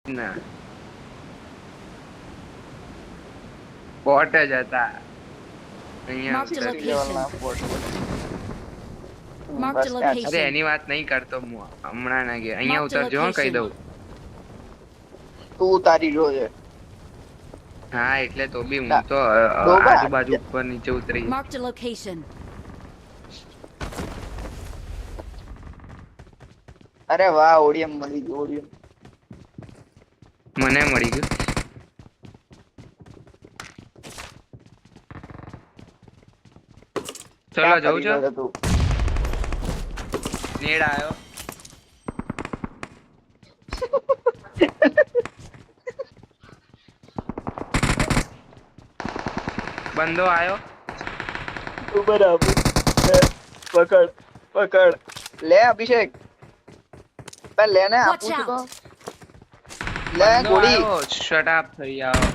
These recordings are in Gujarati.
ના બોટ જ હતા અહીંયા Marked a ઉતર location. Marked a બસ ત્યાં અરે location. એની વાત નહીં કરતો હું હમણાં ના ગયા અહીંયા Marked a ઉતરજો હો, કહી location. દઉં તું તારી જોજે. હા એટલે તો બી હું તો ડોબા આજુબાજુ ઉપર નીચે ઉતરી Marked a location. અરે વાહ ઓડિયમ મળી ગયું ઓડિયમ. મને મળી ગયું ચલો ક્યાં જવું ફરી છો રહ્યો તું? નેડ આવ્યો બંદો આવ્યો તું બરાબર લે, પકડ પકડ લે અભિષેક બે લે ને Watch આપું છું તો out. લે બંદો ગોળી આવ્યો શટ અપ થઈ આવો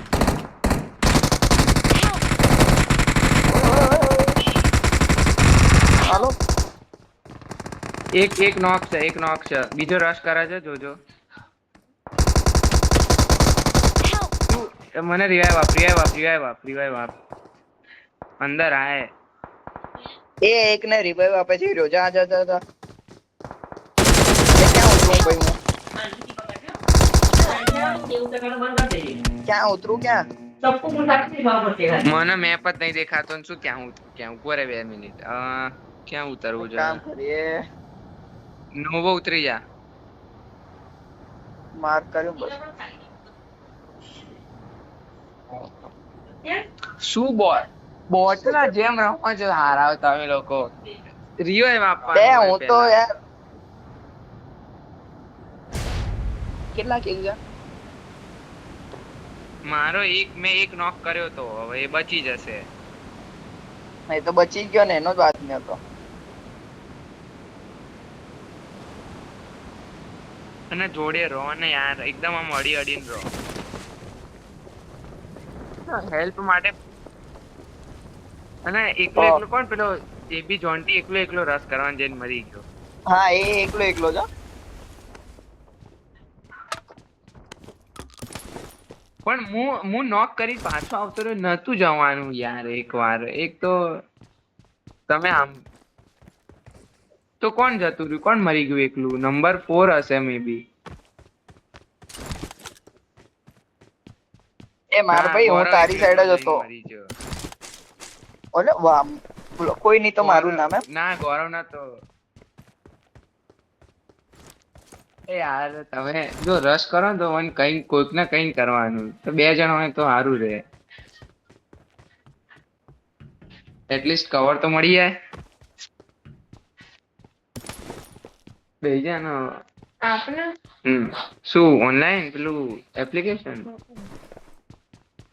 હાલો એક નોક છે બીજો રશ કરે છે જોજો Help. મને રિવાઈવ આપ અંદર આય એ એક ને રિવાઈવ આપે છે હીરો જા જા જા જા એ ક્યાં ઉતરું ભાઈ હું ક્યાં ઉતરું ક્યાં મને મેપ જ નહીં દેખાતો ને શું ક્યાં ઉભો રે 2 મિનિટ ક્યાં ઉતરવું છે કામ કરીએ નોવો ઉતરી જા માર્ક કર્યું બસ શું બોટ ના જેમ રમવા છો હારાવ તમે લોકો રિવાઈવ બે આપવાનું હું તો યાર કેટલા કિલ છે મારો મેં એક નોક કર્યો તો હવે એ બચી જશે નહીં તો બચી જ ગયો ને એનો જ વાત નહીં હતો અને જોડે રહો ને યાર એકદમ આમ અડીને રહો હેલ્પ માટે અને એકલો કોણ પેલો એ બી જોન્ટી એકલો રસ કરવાનો જઈને મરી ગયો હા એ એકલો જ હો. પણ હું નોક કરી પાછો આવતો રહ્યો નતું જવાનું યાર એક તો તમે આમ તો કોણ જતું રહ્યું કોણ મરી ગયું એકલું નંબર 4 હશે મે બી એ માર ભાઈ હું તારી સાઈડ જ હતો ઓલે વાહ બોલો કોઈ નહીં તો મારું નામ એમ ના ગૌરવ ના તો એ યાર તમે જો રશ કરો ને તો મને કોઈક ને કઈ કરવાનું તો 2 જણ હોય તો સારું રહે એટલીસ્ટ કવર તો મળી જાય બેહી જા ને આપને શું ઓનલાઈન પેલું એપ્લિકેશન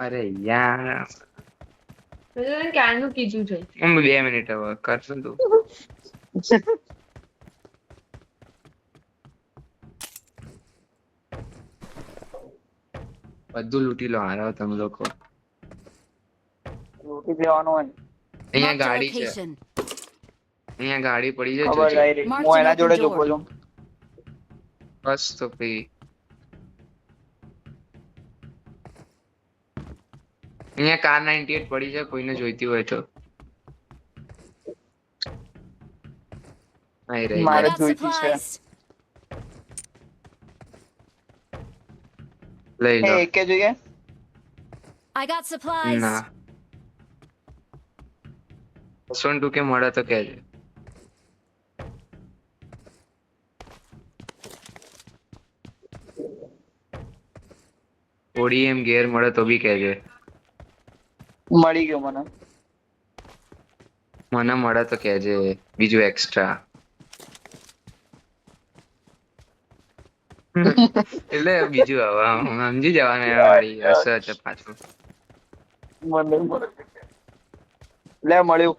અરે યાર ક્યારનું કીધું છે 2 મિનિટ હવે કરશું તું બધું લૂંટી લો હારાવ તમે લોકો લૂંટી લેવાનું હોય અહીંયા Marked a ગાડી છે location. અહીંયા ગાડી પડી છે ખબર જોજે ડાયરેક્ટ Mark હું the એના જોડે open જોકો door. છું બસ તો પછી અહીંયા કાર 98 પડી છે કોઈને જોઈતી હોય તો અહીં રહી I મારે got જોઈતી છે supplies. લઈ લો એકે જોઈએ I got supplies. ના સોન ટુ કે મળે તો કહેજે ઓડીએમ ગેર મળે તો બી કહેજે મળી ગયો મને મને મળે તો કહેજે બીજું એક્સ્ટ્રા એટલે બીજું હવે સમજી જવાનું એના વાળી હશે પાછું મને લે મળ્યું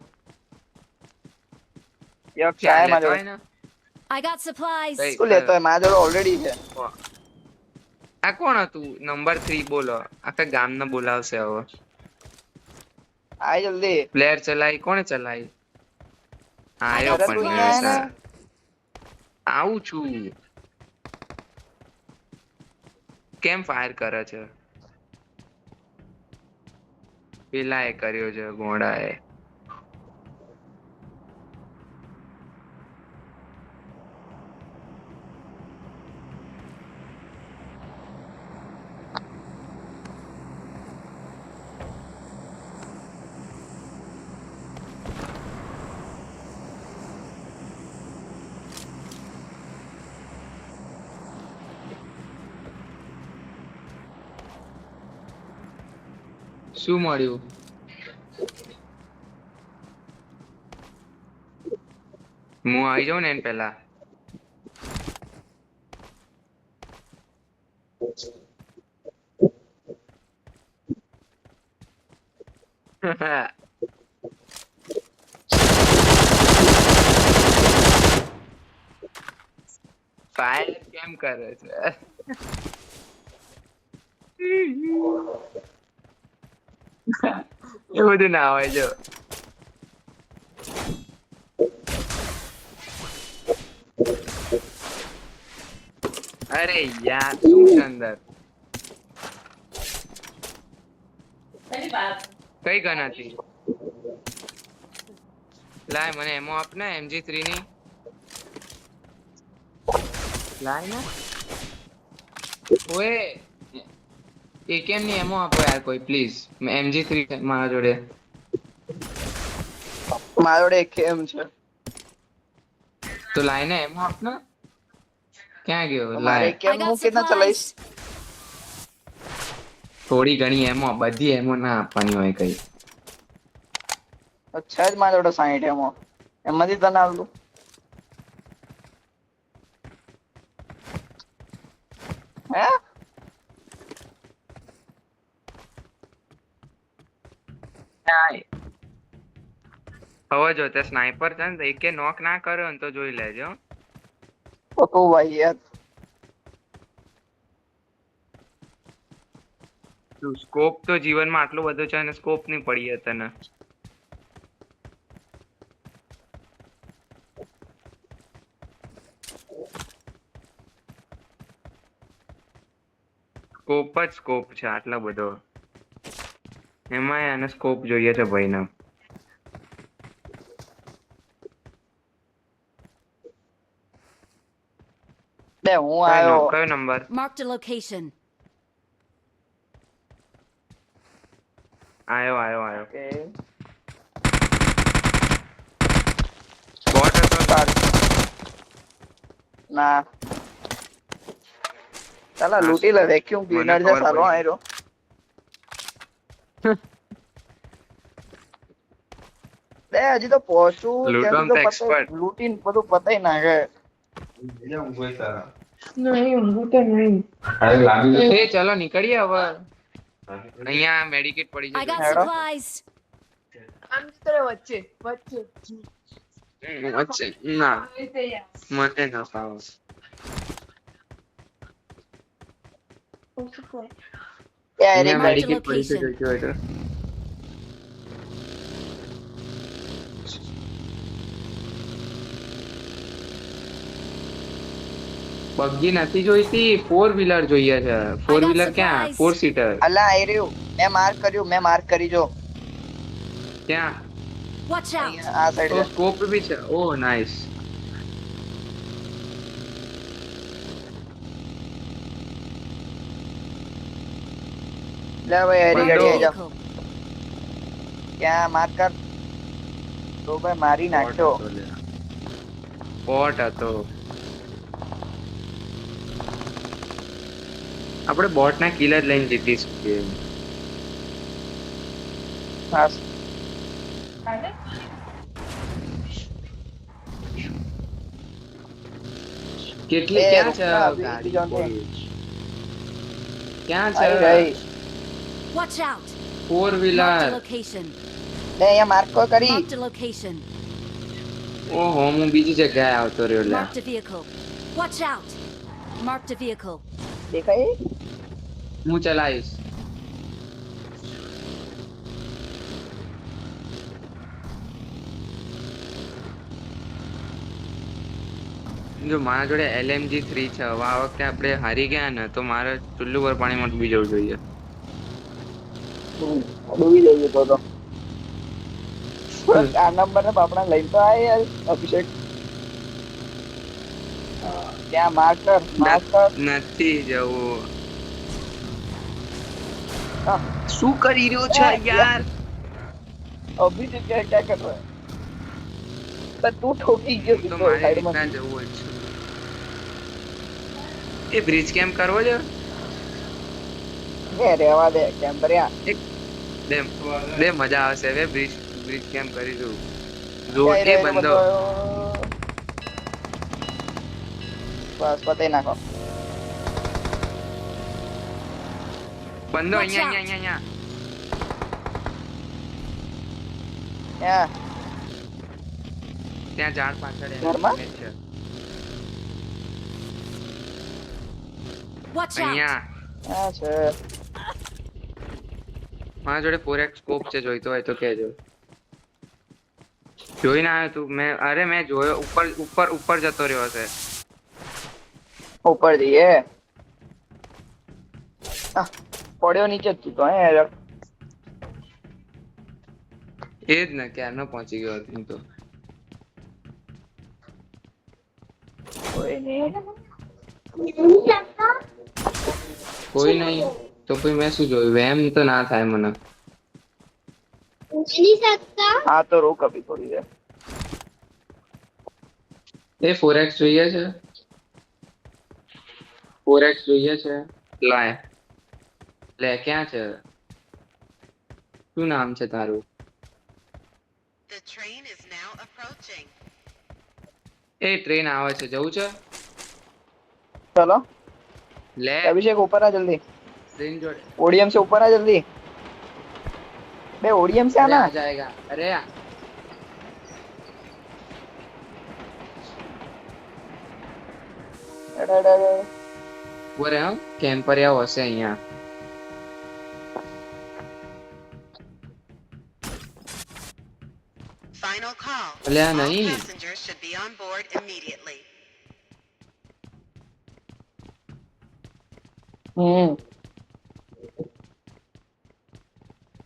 યક ચાય માં જોડે I got supplies. Hey. શું લેતો હોય મારા જોડે ઓલરેડી છે આ કોણ હતું નંબર 3 બોલો આખા ગામને બોલાવશે હવે આય જલ્દી પ્લેયર ચલાઈ કોણે ચલાઈ આયો I got પણ supplies. ને આવું છું કેમ ફાયર કરે છે? પેલા એ કર્યો છે ગોડા એ. શું મળ્યું? હું આવી જાઉં ને એને પેલા. ફાયર કેમ કરે છે? એ બધું ના હોય જો. અરે યાર શું છે અંદર? કઈ ગન હતી? લાય મને એમો આપ ને MG3 ની. લાય ને. ઓએ AKM ની એમો આપો યાર કોઈ પ્લીઝ. MG3 છે મારા જોડે. મારા જોડે કેમ છે? તો લાય ને એમો આપ ને. ક્યાં ગયો? મારે લાય. કેમ I હું got કેના ચલાઈશ? supplies. થોડી ઘણી એમો, બધી એમો ના આપવાની હોય કઈ. અચ્છા જ મારા જોડે 60 એમાંથી તને આલું. હે હવે જો તે સ્નાઈપર છે ને તો એકે નોક ના કર્યો ને તો જોઈ લેજો. તો ભાઈ યાર સ્કોપ તો જીવનમાં આટલો બધો છે અને સ્કોપ નહીં પડી તને. સ્કોપ જ સ્કોપ છે આટલો બધો. એમાં એને સ્કોપ જોઈએ છે ભાઈને. બે હું આવ્યો. કયો નંબર? Marked a location. આયો. ઓકે બોટ હતો. ના ચાલો લૂટી લે. વેક્યુમ ક્લીનર છે સારો આયરો. બે હજી તો પહોંચું લૂંટવામાં તો ત્યાંથી તો expert. લૂટીને બધું પતાઈ નાખે. નહીં ઊંઘું તો નહીં. એ ચલો નીકળીએ હવે. અહીંયા મેડિકેટ પડી I got છે. Hello? supplies. આમ જતો રહે વચ્ચે વચ્ચે ના આવી તે યાર. મને ના ફાવે. એ અહીંયા Marked a મેડિકેટ પડી છે location. જોઈતી હોય તો. બગ્ગી નથી જોઈતી, 4 વ્હીલર જોઈએ છે. 4 વ્હીલર ક્યાં? supplies. 4 સીટર અલા આઈ રહ્યું. મેં માર્ક કર્યું જો ક્યાં? Watch out. અહીંયા આ તો સાઈડ. સ્કોપ બી છે. ઓહ નાઈસ. લે ભાઈ હરી Marked a ગાડી આઈ જા. vehicle. ક્યાં માર્ક કર. તો ભાઈ મારી નાખ્યો. બોટ હતો. આપણે બોટ ના કિલ જ લઈને જીતીશું game. હા હાલે? કેટલી એ ક્યાં છે રૂપિયા ગાડી? બીજા ને. ક્યાં આઈ છે? રહી. Watch out. 4 Marked a wheeler. location. લે અહીંયા માર્ક કરી. Marked a location. ઓહો હું બીજી જગ્યાએ આવતો રહ્યો લે. Marked a vehicle. Watch out. Marked a vehicle. દેખાય હું ચલાવીશ. જો મારા જોડે LMG3 છે, હવે આ વખતે આપણે હારી ગયા ને તો મારે ચુલ્લુ પર પાણીમાં ડૂબી જવું જોઈએ. ડૂબી જઈએ તો થોડા 4 નંબર ને બાપડા લઈને તો આય યાર અભિષેક. ત્યાં માસ્ટર નથી જવું. हाँ, શું કરી રહ્યો છે યાર? अभिषेक क्या कर रहा है? पर तू ठोकी क्यों તો तो મારે साइड રીતના में જવું જ છે. એ બ્રિજ કેમ્પ કરવો છે? ये रेवा दे कैंपरिया બે બે મજા આવશે હવે બ્રિજ કેમ્પ કરીશું. જો એ બંધો बस पता ही ना को બંધો Watch out. અહીંયા क्या ત્યાં ઝાડ પાછળ ઘરમાં? enemy છે. Watch out! અહીંયા क्या છે મારા જોડે 4x સ્કોપ છે, જોઈતો હોય તો કહેજો. જોઈને આવ્યો તું? મેં જોયો ઉપર જતો રહ્યો હશે. ऊपर दिए પડ્યો નીચે જ તું તો હે એ જ ને ક્યારનો પહોંચી ગયો હતો હું તો. કોઈ નહીં કોઈ નહીં તો પછી મેં શું જોયું? વેમ તો ના થાય મને. हाँ तो रुक अभी थोड़ी देर એ 4x જોઈએ છે? 4x જોઈએ છે? લાય લે. ક્યાં છે? શું નામ છે તારું? The train is now approaching. A train આવે છે, જવું છે? चलो લે अभिषेक ऊपर आ जल्दी ટ્રેન જોડે. ओडीएम से ऊपर आ जल्दी बे ओडीएम से अरे आना आ जाएगा. अरे अरे अरे अरे वो रे हम કેમ્પરિયા હશે અહીંયા. Final call. અલ્યા All નહીં. passengers should be on board immediately.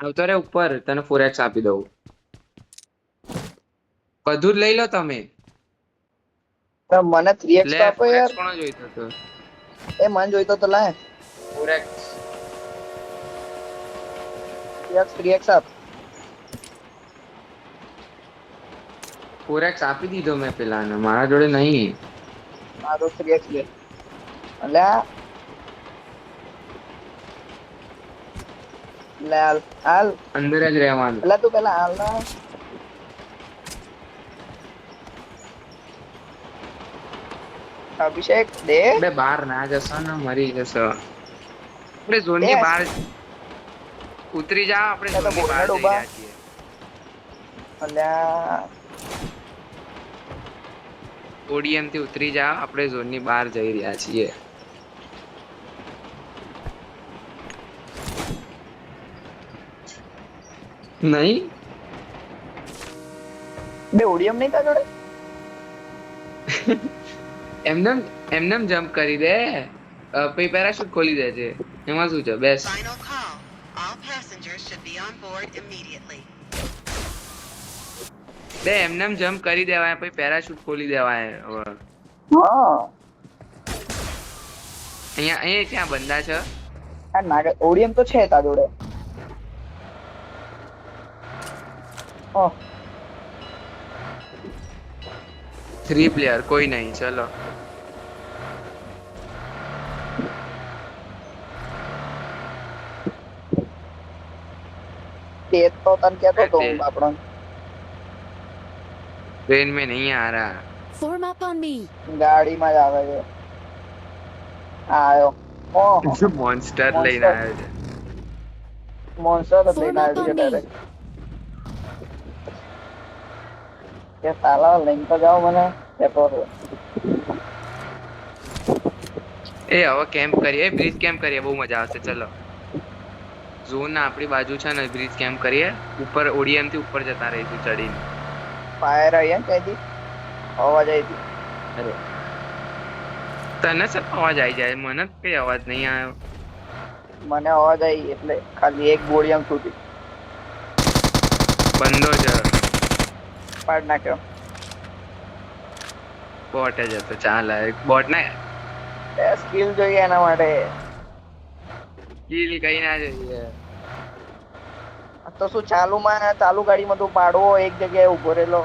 આવતો રે ઉપર, તને 4x આપી દઉં. બધું જ લઈ લો તમે. तो મને 3x લે તો આપો 4x यार કોણ જોઈતો હતો? એ મન જોઈતો તો લાય 4x 3x આપ 4x આપી દીધો મેં પેલાને, મારા જોડે નહીં. આ તો 3x લે અલ્યા લે હાલ અંદર જ રહેવાનું. અલ્યા તું પેલા હાલ ના અભિષેક દે બે બહાર ના જશો ને મરી જશો. આપણે ઝોન ની Yes. બહાર ઉતરી જાઓ. આપણે ત્યાં તો ઝોન ની બહાર બોર્ડર જઈ ઉભા. રહ્યા છીએ. અલ્યા ODM થી ઉતરી જાઓ. આપણે ઝોન ની બહાર જઈ રહ્યા છીએ. નહીં બે ઓડીએમ નહીં તા જોડે એમનેમ જમ્પ કરી દે, પછી પેરાશૂટ ખોલી દેજે. એમાં શું છે? બેસ. Final call. All passengers should be on board immediately. બે એમનેમ જમ્પ કરી દેવાય, પછી પેરાશૂટ ખોલી દેવાય. હવે હા અહીંયા ક્યાં બંદા છે? આ નાગર ઓડીએમ તો છે તા જોડે ઓ 3 પ્લેયર કોઈ નહીં. ચલો તે તો તને કહેતો તો તે- આપણો ટ્રેન में नहीं आ रहा. Form up on me. ગાડીમાં જ આવે છે આ આવ્યો ઓહો મોન્સ્ટર લઈને આવ્યો છે. મોન્સ્ટર તો લઈને Form up આવ્યો છે on me. ડાયરેક્ટ કે સાલા લઈને તો જાઓ મને કહેતો હતો એ હવે કેમ્પ કરીએ, બ્રિજ કેમ્પ કરીએ, બહુ મજા આવશે. ચલો ઝોન આપણી બાજુ છે ને, બ્રિજ કેમ્પ કરીએ. ઉપર ODM થી ઉપર જતા રહીશું ચડીને. ફાયર આવી એમ કહેતી અવાજ આવી હતી અરે તને સર અવાજ આવી જાય, મને કઈ અવાજ નહીં આવ્યો. મને અવાજ આવી એટલે ખાલી એક ગોળી આમ છૂટી બંધો છે, પાડ નાખ્યો. બોટ જ હતો. ચાલ બોટ ને સ્કિલ જોઈએ એના માટે. કિલ કઈ ના જોઈએ. તો શું ચાલુ ગાડીમાં તું પાડવો એક જગ્યાએ ઉભો રહેલો.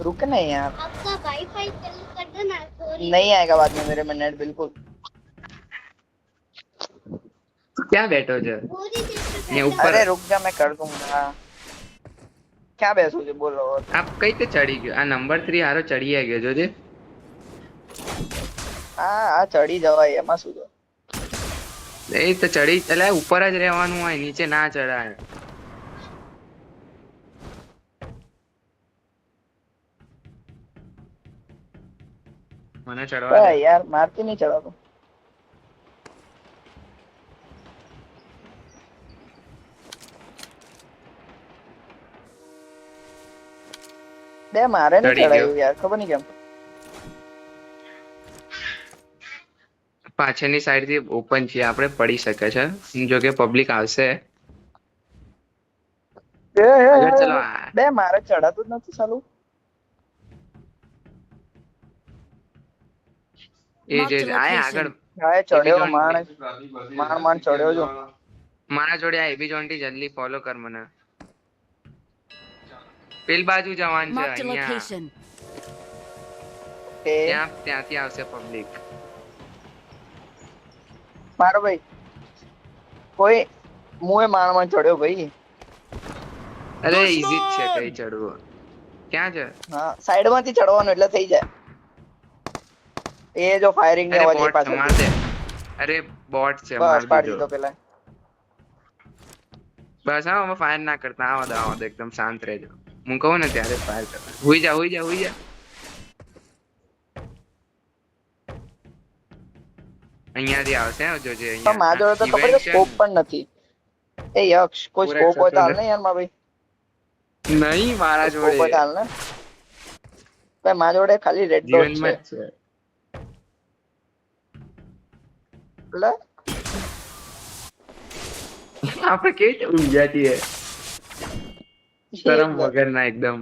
रुक नहीं यार, आपका वाईफाई चालू कर दो ना. सॉरी. नहीं आएगा बाद में मेरे में नेट बिल्कुल. ક્યાં બેઠો છે? पूरी चीज़ ये ऊपर अरे रुक जा मैं कर दूंगा. क्या બેસું છે બોલો. આપ કઈ રીતે ચડી ગયો? આ નંબર 3 હારો ચડી ગયો જોજે. હા ચડી જવાય એમાં શું છે. એ તો ચડી એટલે ઉપર જ રહેવાનું હોય, નીચે ના ચડાય. મને ચડવા દે. યાર મારતી નહીં ચડાતો. બે મારે નહીં ચડી ગયો. ચડાયું યાર, ખબર નહીં કેમ. પાછળની સાઈડ થી ઓપન છે, આપણે પડી શકે છે. જો કે પબ્લિક આવશે. આગળ ચલો. બે મારે ચડાતું જ નથી સાલું. એ જે આય આગળ હા ચડ્યો માંડ ચડ્યો જો. મારા જોડે આ એબી જોન્ટી જલ્દી ફોલો કર મને. પેલ બાજુ જવાન છે Marked a અહીંયા. location. ત્યાંથી આવશે પબ્લિક. મારો ભાઈ કોઈ મુએ માંડ ચડ્યો ભાઈ. અરે ઈઝી જ છે, કઈ ચડવું. ક્યાં છે? હા સાઈડ માંથી ચડવાનું એટલે થઈ જાય. એ જો ફાયરિંગ ની અરે અવાજ બોટ પાછળ. માર દે. અરે બોટ છે, માર બસ પાડી દીધો. દીધો પેલા. બસ હા, હવે ફાયર ના કરતા. આવો દો એકદમ શાંત રહેજો. હું કહું ને ત્યારે ફાયર કરતા. હુઈ જા. અહીંયાથી આવશે જોજે. પણ મારા જોડે તો ખબર છે સ્કોપ પણ નથી. એ યક્ષ કોઈ પૂરા સ્કોપ હોય તો હાલ એકસો ને યાર મારા ભાઈ. નહીં મારા સ્કોપ હોય તો જોડે. હાલ ને. ભાઈ મારા જોડે ખાલી રેડ ડોટ છે. જીવનમાં જ છે. એટલે આપણે કેવી રીતે ઊંઘ્યા છીએ? શરમ વગર ના એકદમ.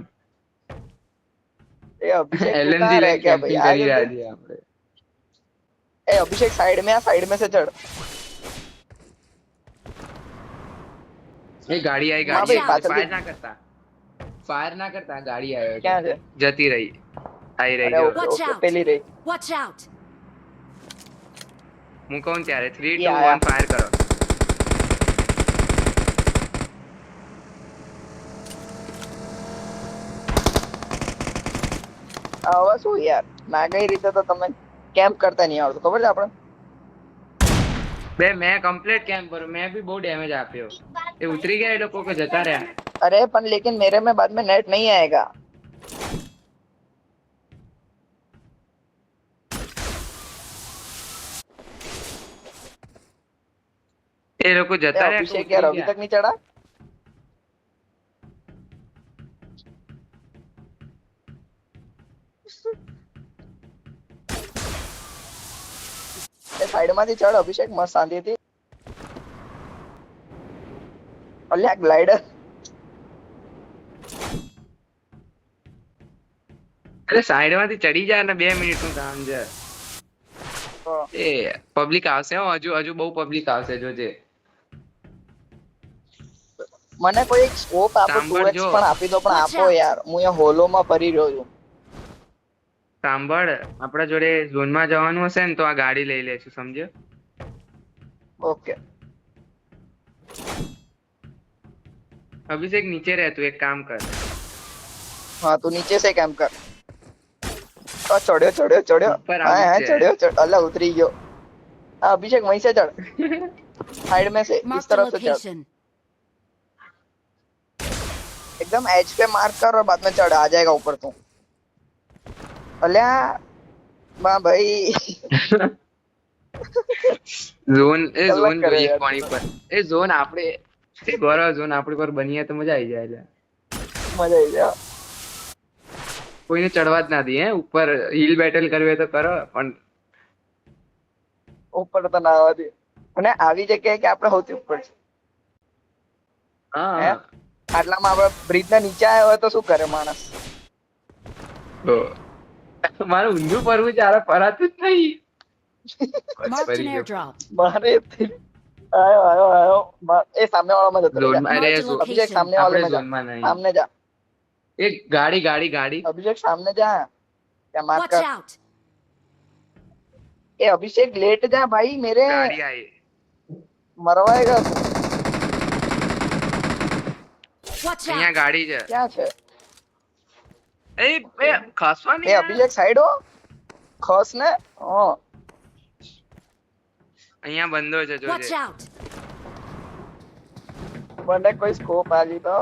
એ અભિષેક તું LMG कहाँ रह લઈને गया camping भाई? કરી आ રહ્યા जा. છીએ આપણે. ए अभिषेक साइड में आ, साइड में से चढ़. એ ગાડી આવી, હા ગાડી ભાઈ, પાછળથી. ફાયર ના કરતા ગાડી આવ્યો. ક્યાં છે? જતી રહી. આવી રહી અરે જો. Okay Watch okay out. પેલી રહી. Watch out. હું કહું ત્યારે 3 એ 2 આયા. 1 ફાયર કરો. હવે શું યાર નાગઈ રીતે તો તમે કેમ્પ કરતા નહીં આવડતું, ખબર છે આપણે. બે મેં કમ્પ્લીટ કેમ્પ કર્યો. મેં બી બહુ ડેમેજ આપ્યો. એ ઉતરી ગયા એ લોકો કે જતા રહ્યા. अरे पण लेकिन मेरे में बाद में नेट नहीं आएगा. એ લોકો ए, જતા રહ્યા કે अभिषेक ઉતરી यार अभी ગયા? तक नहीं चढ़ा. એ સાઈડ માંથી ચડ અભિષેક, મસ્ત શાંતિથી. અલ્યા ગ્લાઇડર. અરે સાઈડ માંથી ચડી જાય ને 2 મિનિટ નું કામ છે. એ પબ્લિક આવશે હો, હજુ બહુ પબ્લિક આવશે જોજે. મને કોઈ એક સ્કોપ આપો, સાંભળ 2x જો. પણ આપી દો, પણ આપો યાર. હું અહીંયા હોલો માં ફરી રહ્યો છું. સાંભળ, આપણા જોડે ઝોન માં જવાનું હશે ને તો આ ગાડી લઈ લેશું, સમજ્યો? ઓકે અભિષેક નીચે રહે, તું એક કામ કર. हाँ तू नीचे से कैम्प कर. चढ़्यो ऊपर हाँ हाँ आगे चढ़्यो अल्लाह उतरी गयो. हाँ अभिषेक वहीं से चढ़. साइड में से इस Marked a तरफ से चढ़. location. एकदम एज पे मार्क कर और बाद में चढ़, आ जाएगा ऊपर तू. अल्लाह वाह भाई. ઝોન કલાક કરે જોઈએ યાર. કોની પર. એ ઝોન આપણે ઝોન આપણી પર બનીએ તો મજા આવી જાય. मजा आई गया. કોઈને ચડવા જ ના દે હે ઉપર હિલ બેટલ કરવી હોય તો કરો પણ ઉપર તો ના આવવા દે અને આવી જગ્યાએ કે આપણે સૌથી ઉપર છે હા હે? આટલામાં આપણે બ્રિજ ના નીચે આવ્યો હોય તો શું કરે માણસ? તો મારું ઊંધું પરવું ચાલે પરાતું જ નહીં. Marked an ફરી ગયો. airdrop. મારે આયો એ સામે વાળામાં જતો રહે. ઝોનમાં અરે Marked a અભિષેક location. સામને આપણે વાળામાં જા ઝોનમાં નહીં. સામને જા એક ગાડી અભિષેક સામને જા क्या मार Watch कर out! ए अभिषेक लेट जा भाई मेरे ગાડી આવી मरवाएगा तू Watch અહીંયા out! ગાડી છે क्या છે એ ખાસવા ए નહીં अभिषेक साइड हो खस ने हाँ અહીંયા બંધો છે Watch જોજે out! મને કોઈ સ્કોપ આલી તો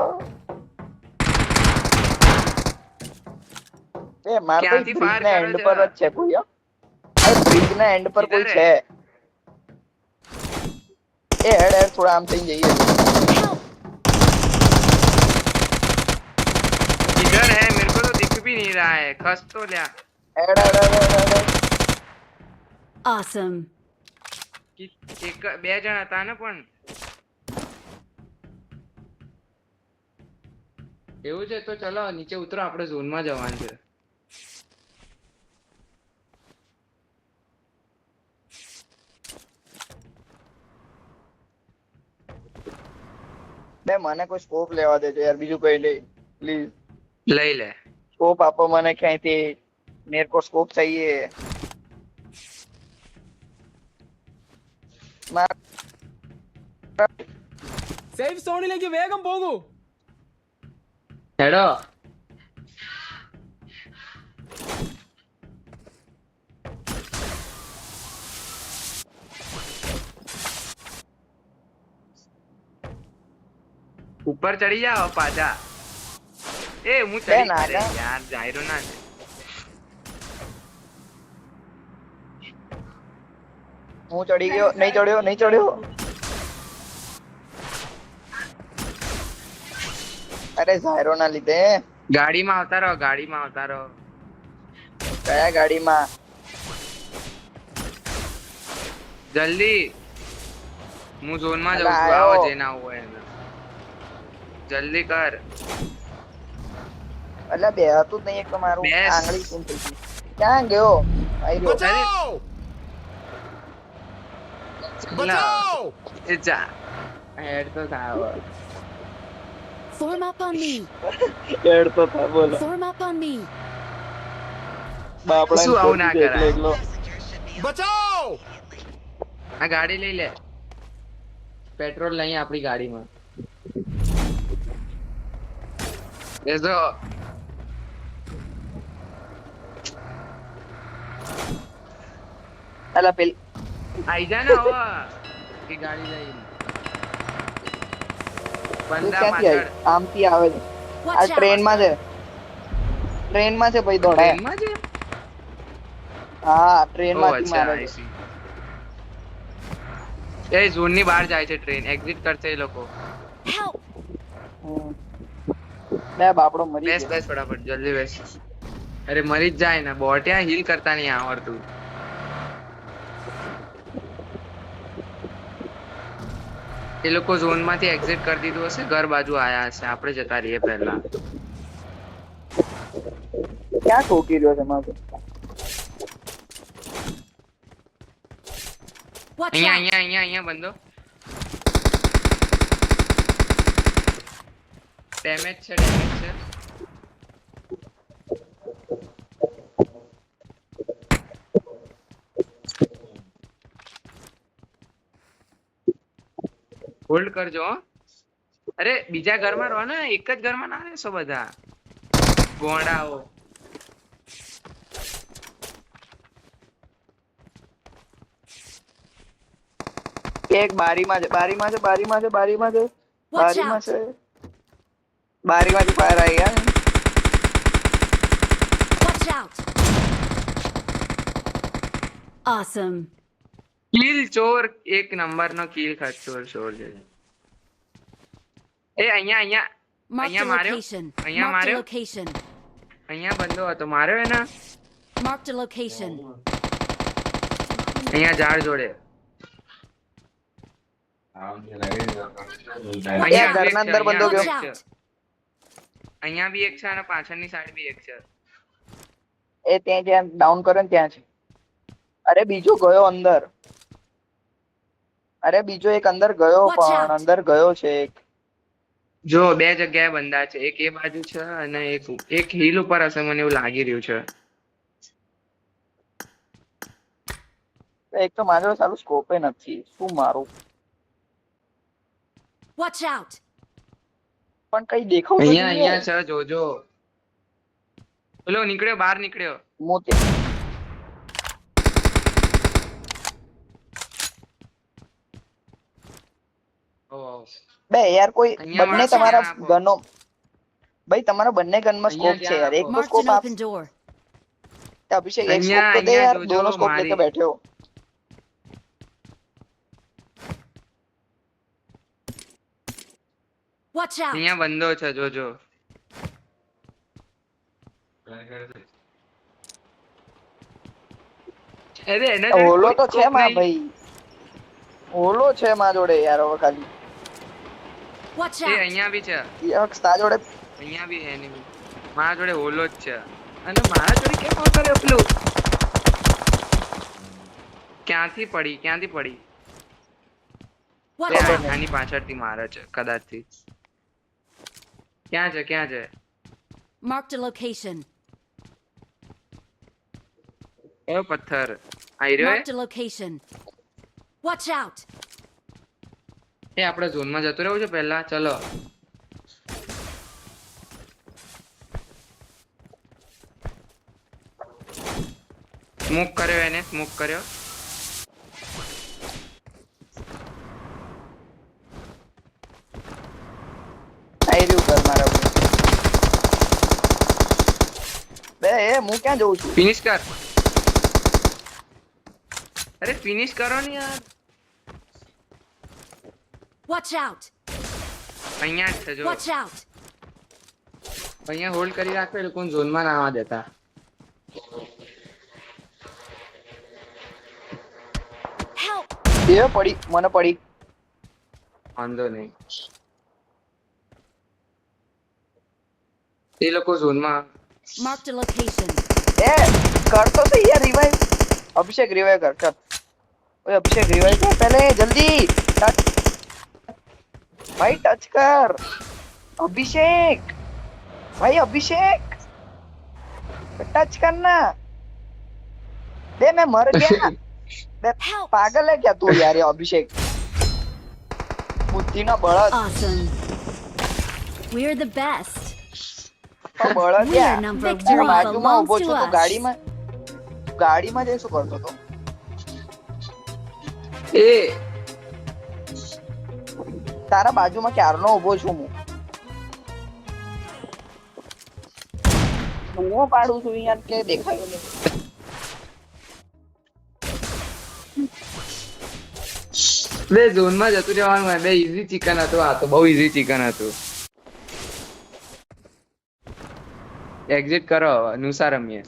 એ માર તો ક્યાંથી બ્રિજ fire ના કરે એન્ડ છે? પર જ છે કોઈ અરે બ્રિજ ના એન્ડ પર કોઈ કિધર છે હે? એ હેડ હેડ થોડા આમ થઈને જઈએ Help! किधर है मेरे को तो दिख भी नहीं रहा है खस तो लिया હેડ હેડ હેડ હેડ હેડ Awesome. कि एक બે જણ હતા ને પણ એવું છે તો ચલો નીચે ઉતરો આપણે ઝોન માં જવાનું છે બે મને કોઈ સ્કોપ લેવા દેજો યાર બીજું કઈ નહીં પ્લીઝ લઈ લે स्कोप आपको मैंने क्यांથી मेरे को स्कोप चाहिए సేఫ్ జోన్లోకి వేగం పోగు હેડો ઉપર ચડી જાઓ પાછા એ હું ચડી ના, અરે ના. યાર જાયરો ના છે. હું ચડી ગયો નહીં ચડ્યો અરે ઝાયરો ના લીધે ગાડીમાં આવતા રહો કયા ગાડીમાં જલ્દી હું ઝોન માં અલા, જાઉં છું આવો આયો. જેને આવવું હોય એને. જલ્દી કર એટલે બે હતું જ નહીં એક તો મારું બેસ. આંગળી શું થઈ ગઈ ક્યાં ગયો આઈ રહ્યો બચાવ બચાવ એ જા હેડ તો થાવ Form up on me. કેડ તો થા બોલો Form up on me. બાપડા શું આવું ના કરાય? એકલો Passengers should be on બચાવ આ ગાડી લઈ લે પેટ્રોલ લઈ આપણી ગાડીમાં બેસો અલા પેલ આઈ જા ને હવે કે ગાડી લઈ તું બંદા ક્યાંથી પાછળ આવી આમથી આવે છે આ Watch out! ટ્રેન માં છે ભાઈ દોડાય ટ્રેનમાં છે હા ટ્રેન ઓ માંથી અચ્છા મારે I છે see. એ ઝોન ની બહાર જાય છે ટ્રેન એક્ઝિટ કરશે એ લોકો Help! હમ. બે બાપડો મરી બેસ ગયો બેસ ફટાફટ જલ્દી બેસ અરે મરી જ જાય ને બોટિયા હીલ કરતા નહીં આવડતું એ લોકો ઝોન માંથી એક્ઝિટ કરી દીધું હશે ઘર બાજુ આયા હશે આપણે જતા રહીએ પહેલા ક્યાં ઠોકી રહ્યો છે મારો Watch અહીંયા out! અહીંયા બંધો ડેમેજ છે હોલ્ડ કરજો હો. અરે બીજા ઘરમાં રહો ને એક જ ઘરમાં ના રહેશો બધા ગોંડાઓ એક બારીમાં છે Watch બારીમાં out! છે બારીમાંથી ફાયર આવી ગયા Watch out! Awesome. કિલ ચોર એક નંબર નો કિલ ખચોર ચોર છે એ અહીંયા Marked a માર્યો? location. અહીંયા Marked a માર્યો? location. અહીંયા બંધો હતો માર્યો એને. Marked a location. અહીંયા ઝાડ જોડે. અહીંયા ઘરના અંદર બંધો Watch ગયો. out. અહીંયા બી એક છે અને પાછળની સાઈડ બી એક છે. એ ત્યાં જ્યાં ડાઉન કરે ને ત્યાં છે. અરે બીજો ગયો અંદર. અરે બીજો એક અંદર ગયો Watch પણ out. અંદર ગયો છે એક. જો બે જગ્યાએ બંધા છે, એક એ બાજુ છે અને એક હિલ ઉપર હશે, મને એવું લાગી રહ્યું છે. એક તો મારો સારું સ્કોપે નથી. શું મારું Watch out. પણ કઈ દેખાવ અહીંયા છે, જોજો. પેલો નીકળ્યો, બહાર નીકળ્યો. મોતે ઓહ, બે યાર કોઈ અહીંયા બંને વાળા તમારા ધ્યાન આપો. ગનો ભાઈ તમારા બંને ગનમાં સ્કોપ અહીંયા છે યાર. એક ધ્યાન નો Marked સ્કોપ an આપ open door. અભિષેક એક અહીંયા- સ્કોપ તો દે અહીંયા યાર. જોજો દોનો સ્કોપ મારી. લેકે બેઠે હો. Watch out. અહીંયા બંધો છે, જોજો. અરે એના જોડે ઓલો કોઈ તો છે scope માં નહીં. ભાઈ. ઓલો છે માં જોડે યાર હવે ખાલી. Watch એ out. અહીંયા બી છે, યાર તા જોડે અહીંયા બી enemy. મારા જોડે ઓલો જ છે અને મારા જોડે કેમ આવું કરે પેલું? ક્યાંથી પડી? Watch એ out. આની પાછળથી મારે છે કદાચથી. ક્યાં છે? Marked a location. કયો પથ્થર? આઈ રહ્યો Marked a location. Watch out. એ આપણે ઝોનમાં જતો રહેવું છે પહેલા. ચલો. સ્મોક કર્યો એને, સ્મોક કર્યો. આઈ રહ્યું ઘર મારા ઉપર. બે એ હું ક્યાં જઉં છું? ફિનિશ કર. અરે ફિનિશ કરો ને યાર. Watch out. અહીંયા જ છે જો. Watch out. અહીંયા હોલ્ડ કરી રાખો, એ લોકોને ઝોનમાં ના આવવા દેતા. Help. એ પડી મને પડી. વાંધો નહીં. એ લોકો ઝોનમાં. Marked a location. એ કરતો તો યાર રિવાઇવ. અભિષેક રિવાઇવ કર કર. ઓય અભિષેક રિવાઇવ કર પહેલે જલ્દી. ટચ ભાઈ ટચ કર. અભિષેક ભાઈ અભિષેક ટચ करना. दे मैं मर गया. बे पागल है क्या तू यार? ये अभिषेक बुद्धि ना बड़ा Awesome. We're the best. बड़ा We क्या are number તારા one. બાજુમાં ઊભો Belongs છું to તો us. ગાડીમાં જઈ શું કરતો તો? એ તારા બાજુમાં ક્યારનો ઊભો છું હું પાડું છું યાર કે દેખાયું નહીં. બે ઝોનમાં જતું રહેવાનું હોય. બે ઈઝી ચિકન હતું, આ તો બહુ ઈઝી ચિકન હતું. એક્ઝિટ કરો, નુસા રમીએ.